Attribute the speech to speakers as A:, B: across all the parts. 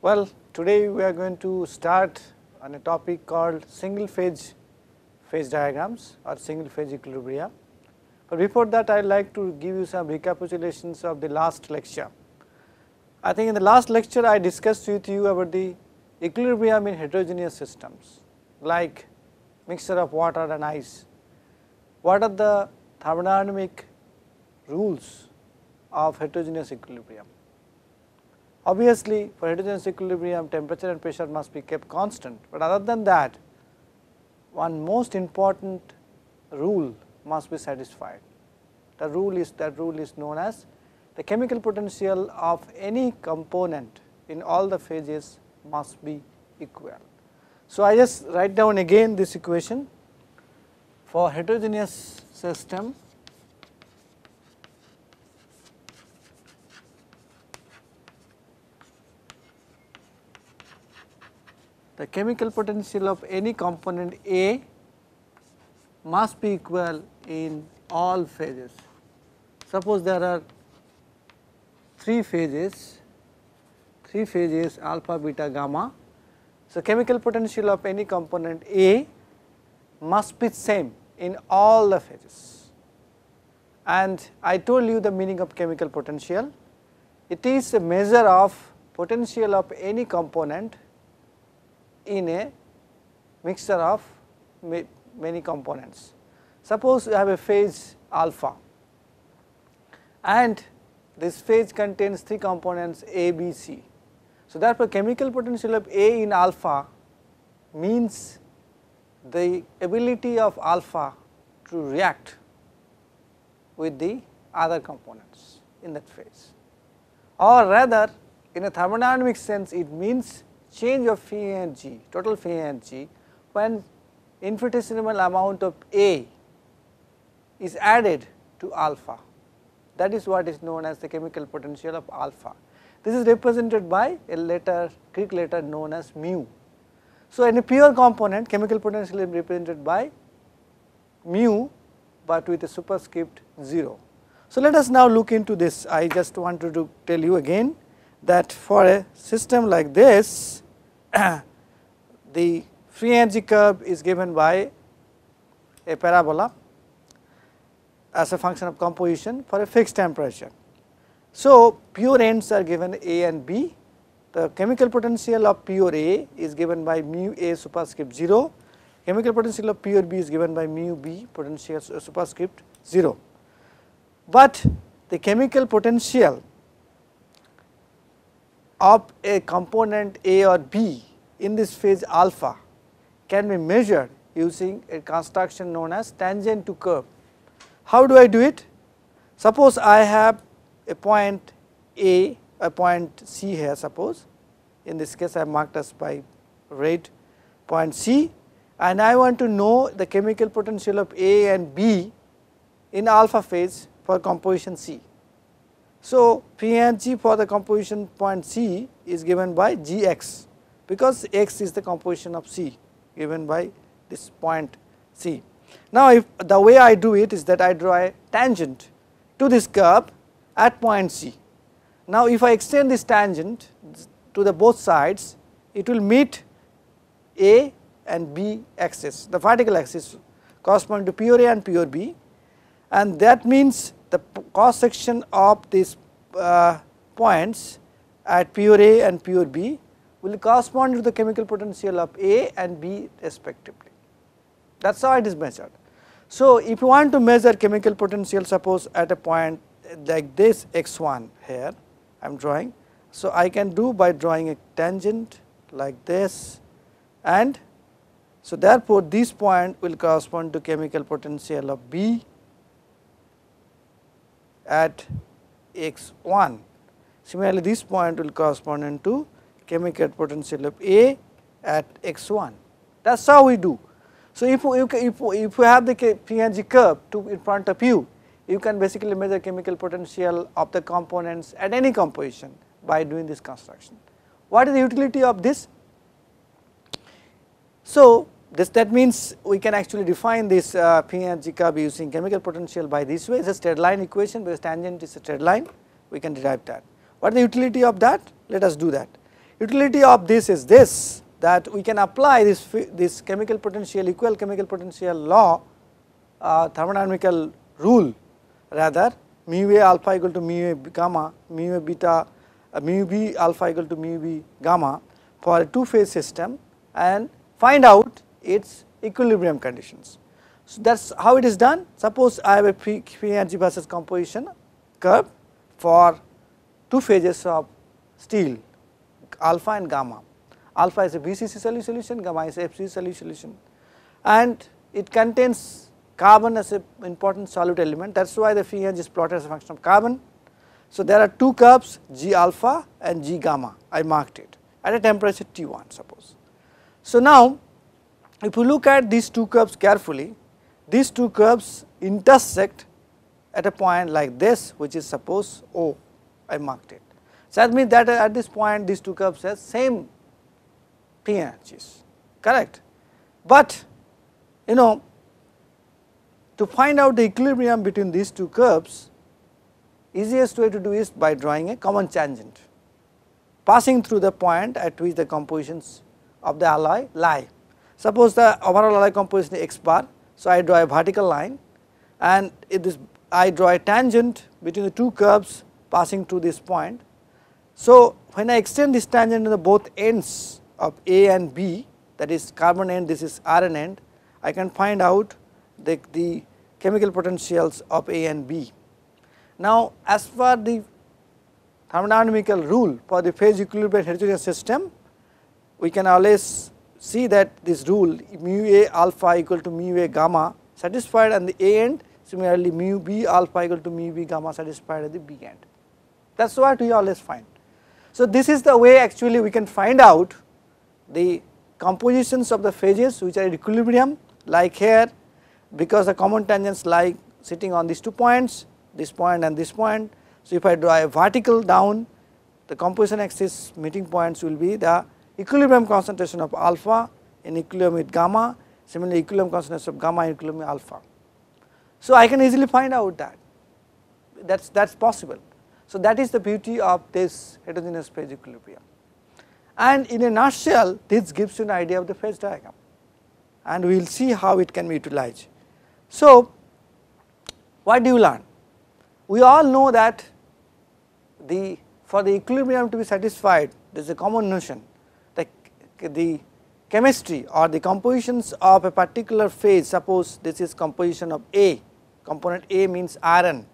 A: Well, today we are going to start on a topic called single phase diagrams or single phase equilibria. But before that, I would like to give you some recapitulations of the last lecture. I think in the last lecture I discussed with you about the equilibrium in heterogeneous systems like mixture of water and ice. What are the thermodynamic rules of heterogeneous equilibrium? Obviously, for heterogeneous equilibrium, temperature and pressure must be kept constant, but other than that, one most important rule must be satisfied. That rule is known as the chemical potential of any component in all the phases must be equal. So, I just write down again this equation for heterogeneous system. The chemical potential of any component A must be equal in all phases. Suppose there are three phases alpha, beta, gamma. So, chemical potential of any component A must be same in all the phases. And I told you the meaning of chemical potential. It is a measure of potential of any component in a mixture of many components. Suppose you have a phase alpha and this phase contains three components A, B, C. So, therefore, chemical potential of A in alpha means the ability of alpha to react with the other components in that phase, or rather in a thermodynamic sense it means change of phi energy, total phi energy, when infinitesimal amount of A is added to alpha. That is what is known as the chemical potential of alpha. This is represented by a letter, Greek letter known as mu. So, in a pure component, chemical potential is represented by mu, but with a superscript 0. So, let us now look into this. I just wanted to tell you again that for a system like this, the free energy curve is given by a parabola as a function of composition for a fixed temperature. So, pure ends are given A and B. The chemical potential of pure A is given by mu A superscript 0, chemical potential of pure B is given by mu B potential superscript 0. But the chemical potential of a component A or B in this phase alpha can be measured using a construction known as tangent to curve. How do I do it? Suppose I have a point A, a point C here, suppose in this case I have marked as by red point C, and I want to know the chemical potential of A and B in alpha phase for composition C. So, P and G for the composition point C is given by Gx, because x is the composition of C given by this point C. Now, if the way I do it is that I draw a tangent to this curve at point C. Now, if I extend this tangent to the both sides, it will meet A and B axis, the vertical axis corresponding to pure A and pure B, and that means the cross section of these points at pure A and pure B will correspond to the chemical potential of A and B respectively. That is how it is measured. So, if you want to measure chemical potential, suppose at a point like this x1 here I am drawing. So, I can do by drawing a tangent like this, and so therefore, this point will correspond to chemical potential of B at x1. Similarly, this point will correspond to chemical potential of A at x1. That is how we do. So, if you have the P and G curve in front of you, you can basically measure chemical potential of the components at any composition by doing this construction. What is the utility of this? So, that means we can actually define this P and G curve using chemical potential by this way. It is a straight line equation, because tangent is a straight line, we can derive that. What is the utility of that? Let us do that. utility of this is this, that we can apply this chemical potential, equal chemical potential law, thermodynamical rule rather, mu A alpha equal to mu A gamma, mu A beta, mu B alpha equal to mu B gamma for a two phase system and find out its equilibrium conditions. So, that is how it is done. Suppose I have a free energy versus composition curve for two phases of steel, alpha and gamma. Alpha is a BCC solution, gamma is a FCC solution, and it contains carbon as an important solute element. That is why the free energy is plotted as a function of carbon. So, there are two curves, G alpha and G gamma, I marked it at a temperature T1 suppose. So, now if you look at these two curves carefully, these two curves intersect at a point like this, which is suppose O, I marked it. So, that means that at this point these two curves have same free energies, correct. But to find out the equilibrium between these two curves, easiest way to do is by drawing a common tangent passing through the point at which the compositions of the alloy lie. Suppose the overall alloy composition is x bar. So, I draw a vertical line and I draw a tangent between the two curves passing through this point. So, when I extend this tangent to the both ends of A and B, that is carbon end, this is Rn end, I can find out the chemical potentials of A and B. Now, as per the thermodynamical rule for the phase equilibrium heterogeneous system, we can always see that this rule mu A alpha equal to mu A gamma satisfied at the A end, similarly mu B alpha equal to mu B gamma satisfied at the B end. That is what we always find. So, this is the way actually we can find out the compositions of the phases which are at equilibrium, like here, because the common tangents lie sitting on these 2 points, this point and this point. So, if I draw a vertical down, the composition axis meeting points will be the equilibrium concentration of alpha in equilibrium with gamma, similarly equilibrium concentration of gamma in equilibrium with alpha. So, I can easily find out that is possible. So, that is the beauty of this heterogeneous phase equilibrium, and in a nutshell this gives you an idea of the phase diagram, and we will see how it can be utilized. So, what do you learn? We all know that for the equilibrium to be satisfied, there is a common notion, the chemistry or the compositions of a particular phase, suppose this is composition of A, component A means Rn,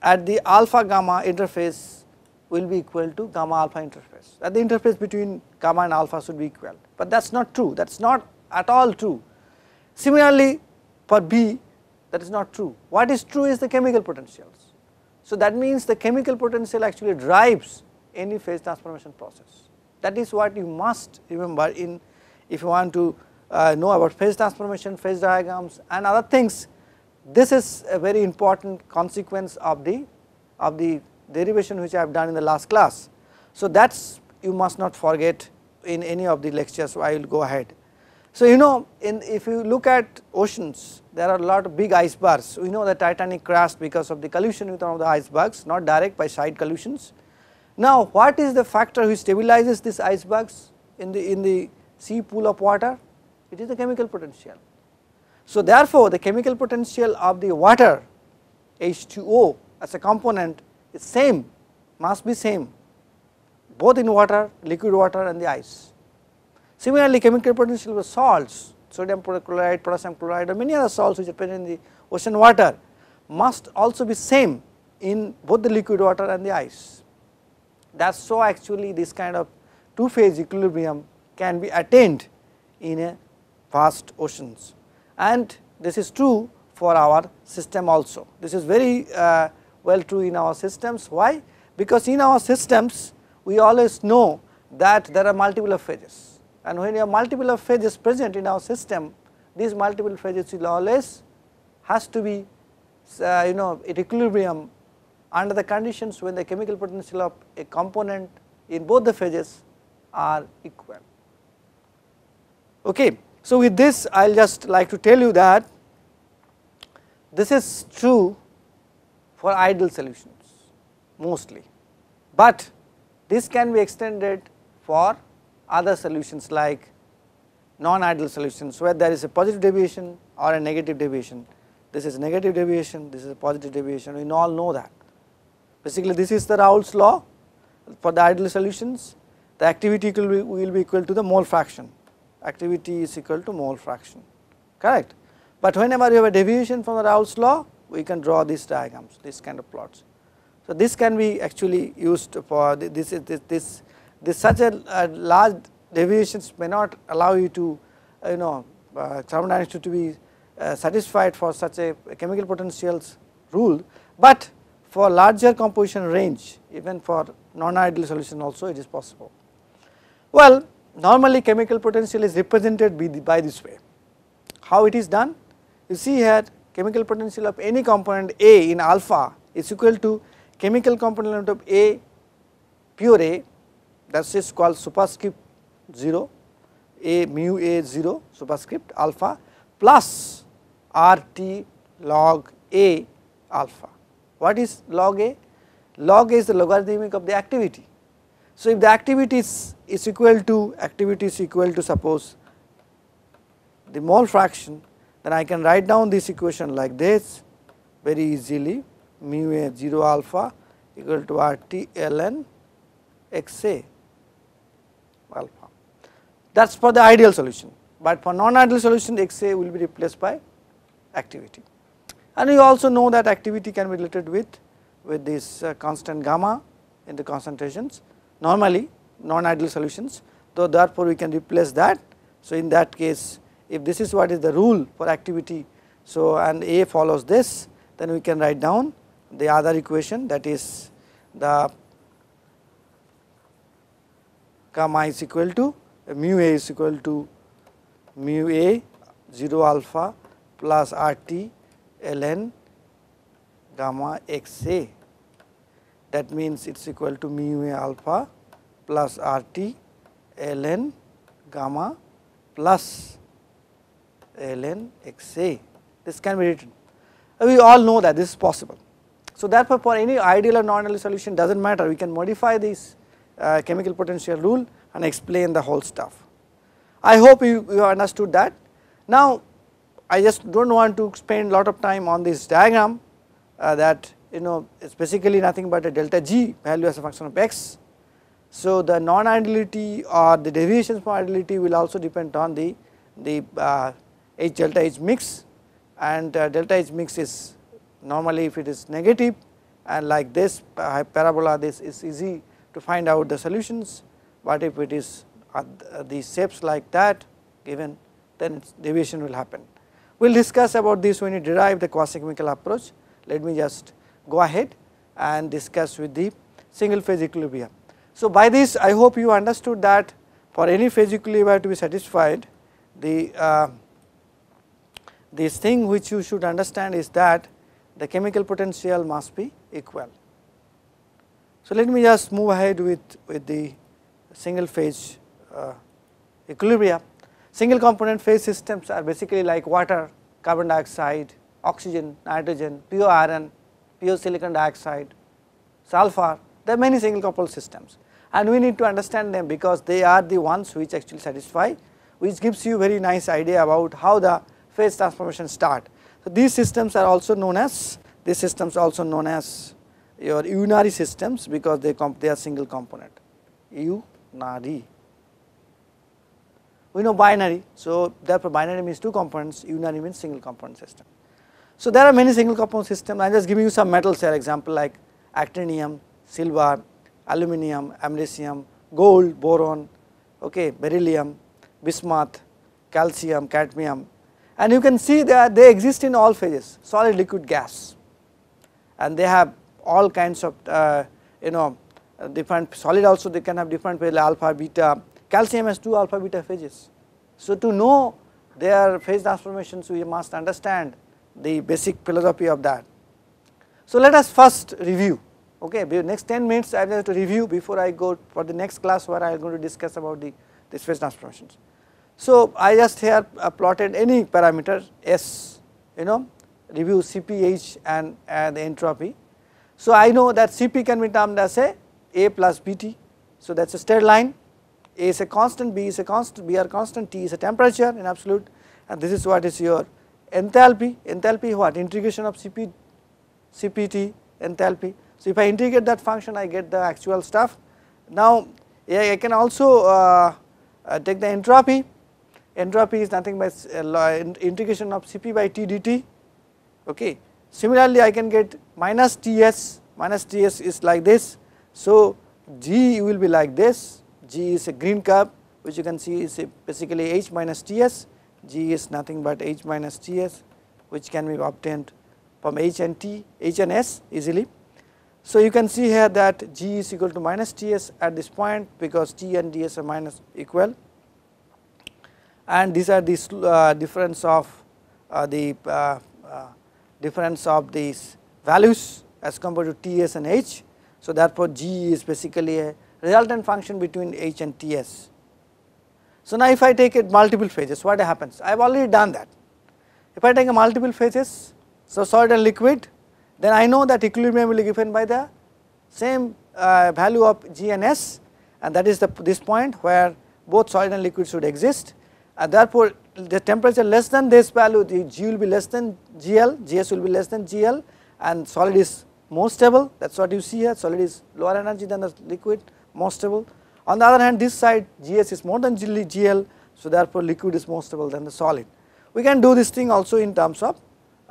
A: at the alpha gamma interface will be equal to gamma alpha interface, that the interface between gamma and alpha should be equal, but that is not true, that is not at all true. Similarly, for B, that is not true. What is true is the chemical potentials. So, that means the chemical potential actually drives any phase transformation process. That is what you must remember in, if you want to know about phase transformation, phase diagrams and other things. This is a very important consequence of the derivation which I have done in the last class. So, that is you must not forget in any of the lectures, so I will go ahead. So, if you look at oceans, there are a lot of big icebergs. We know the Titanic crashed because of the collision with one of the icebergs, not direct, by side collisions. Now, what is the factor which stabilizes these icebergs in the sea pool of water? It is the chemical potential. So, therefore, the chemical potential of the water H2O as a component is same, must be same, both in water, liquid water and the ice. Similarly, chemical potential of salts, sodium chloride, potassium chloride, or many other salts which are present in the ocean water must also be same in both the liquid water and the ice. That is so actually this kind of two phase equilibrium can be attained in a vast oceans, and this is true for our system also. This is very well true in our systems. Why? Because in our systems we always know that there are multiple phases, and when you have multiple phases present in our system, these multiple phases will always has to be at equilibrium under the conditions when the chemical potential of a component in both the phases are equal. Okay. So, with this I will just like to tell you that this is true for ideal solutions mostly, but this can be extended for other solutions like non-ideal solutions where there is a positive deviation or a negative deviation. This is negative deviation, this is a positive deviation, we all know that. Basically this is the Raoult's law for the ideal solutions. The activity will be equal to the mole fraction, activity is equal to mole fraction, correct. But whenever you have a deviation from the Raoult's law, we can draw these diagrams, this kind of plots. So this can be actually used for this such a large deviations may not allow you to thermodynamics to be satisfied for such a chemical potentials rule, but for larger composition range even for non-ideal solution also it is possible. Well, normally chemical potential is represented by this way. How it is done? You see here chemical potential of any component A in alpha is equal to chemical component of A pure A, that is called superscript 0, A mu A 0 superscript alpha plus RT log A alpha. What is log A? Log A is the logarithmic of the activity. So if the activity is equal to suppose the mole fraction, then I can write down this equation like this very easily, mu A 0 alpha equal to RT ln XA alpha. That is for the ideal solution, but for non-ideal solution XA will be replaced by activity. And you also know that activity can be related with this constant gamma in the concentrations normally non-ideal solutions, so therefore we can replace that. So in that case if this is what is the rule for activity, so and A follows this, then we can write down the other equation, that is the gamma is equal to mu A is equal to mu A 0 alpha plus RT ln gamma XA, that means it is equal to mu A alpha plus RT ln gamma plus ln XA. This can be written. We all know that this is possible. So therefore for any ideal or non-ideal solution does not matter, we can modify this chemical potential rule and explain the whole stuff. I hope you understood that. Now I just do not want to spend a lot of time on this diagram that it is basically nothing but a delta G value as a function of x. So the non-ideality or the deviations from ideality will also depend on the H delta H mix, and delta H mix is normally if it is negative and like this parabola, this is easy to find out the solutions, but if it is these shapes like that given, then deviation will happen. We will discuss about this when we derive the quasi-chemical approach. Let me just go ahead and discuss with the single phase equilibria. So by this I hope you understood that for any phase equilibria to be satisfied, this thing which you should understand is that the chemical potential must be equal. So let me just move ahead with the single phase equilibria. Single component phase systems are basically like water, carbon dioxide, oxygen, nitrogen, pure iron, pure silicon dioxide, sulfur. There are many single component systems and we need to understand them because they are the ones which actually satisfy, which gives you very nice idea about how the phase transformation start. So these systems are also known as your unary systems because they are single component, unary. We know binary, so therefore binary means two components, unary means single component system. So there are many single component systems. I am just giving you some metals here, example like actinium, silver, aluminium, americium, gold, boron, okay, beryllium, bismuth, calcium, cadmium, and you can see that they exist in all phases, solid, liquid, gas, and they have all kinds of different solid also they can have different phases, alpha, beta. Calcium has 2 alpha beta phases. So to know their phase transformations we must understand the basic philosophy of that. So let us first review, okay, next 10 minutes I have to review before I go for the next class where I am going to discuss about this phase transformations. So I just here plotted any parameter S, review Cp, H and the entropy. So I know that Cp can be termed as a plus Bt, so that is a straight line, A is a constant, B is a constant, B are constant, T is a temperature in absolute, and this is what is your enthalpy. Enthalpy what? Integration of CPT enthalpy. So if I integrate that function, I get the actual stuff. Now I can also take the entropy. Entropy is nothing but integration of Cp by T dt. Okay. Similarly, I can get minus Ts. Minus Ts is like this. So G will be like this. G is a green curve, which you can see is basically H minus Ts. G is nothing but H minus Ts, which can be obtained from H and T, H and S easily. So you can see here that G is equal to minus Ts at this point, because T and Ds are minus equal, and these are the difference of these values as compared to Ts and H. So therefore G is basically a resultant function between H and Ts. So now if I take it multiple phases, what happens? I have already done that. If I take a multiple phases, so solid and liquid, then I know that equilibrium will be given by the same value of G and S, and that is this point where both solid and liquid should exist, and therefore the temperature less than this value, the G will be less than GL, GS will be less than GL, and solid is more stable. That is what you see here, solid is lower energy than the liquid, more stable. On the other hand, this side GS is more than GL, so therefore liquid is more stable than the solid. We can do this thing also in terms of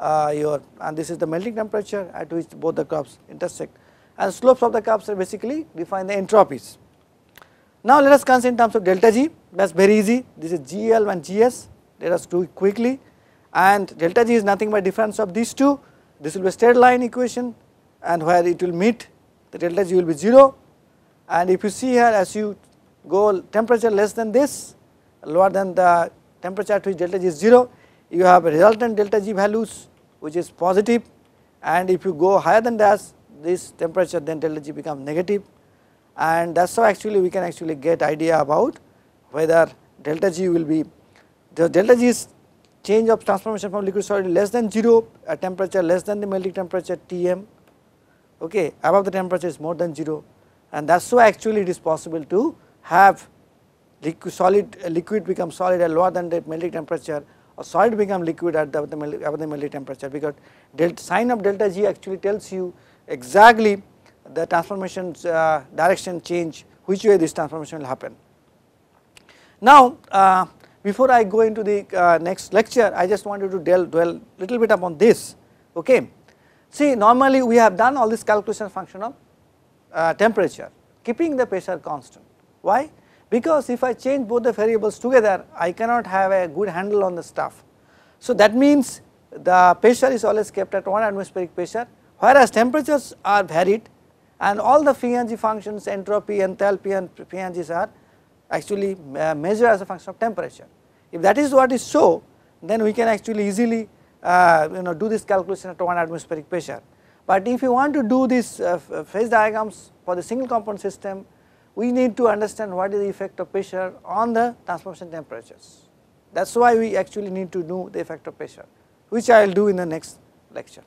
A: and this is the melting temperature at which both the curves intersect, and slopes of the curves are basically define the entropies. Now let us consider in terms of delta G. That is very easy. This is GL and GS. Let us do it quickly. And delta G is nothing but difference of these two. This will be a straight line equation, and where it will meet, the delta G will be 0. And if you see here, as you go temperature less than this, lower than the temperature at which delta G is 0, you have a resultant delta G values which is positive, and if you go higher than this temperature, then delta G becomes negative, and that is how actually we can actually get idea about whether delta G will be, the delta G is change of transformation from liquid solid less than 0 at temperature less than the melting temperature Tm, okay, above the temperature is more than 0, and that is why actually it is possible to have liquid become solid at lower than the melting temperature, or solid become liquid at above the melting temperature, because sign of delta G actually tells you exactly the transformation direction change, which way this transformation will happen. Now before I go into the next lecture, I just wanted to dwell little bit upon this. Okay, see, normally we have done all this calculation function of temperature, keeping the pressure constant. Why? Because if I change both the variables together, I cannot have a good handle on the stuff. So that means the pressure is always kept at 1 atmospheric pressure, whereas temperatures are varied, and all the free energy functions, entropy, enthalpy and free energies are actually measured as a function of temperature. If that is what is so, then we can actually easily do this calculation at 1 atmospheric pressure. But if you want to do this phase diagrams for the single component system, we need to understand what is the effect of pressure on the transformation temperatures. That is why we actually need to know the effect of pressure, which I will do in the next lecture.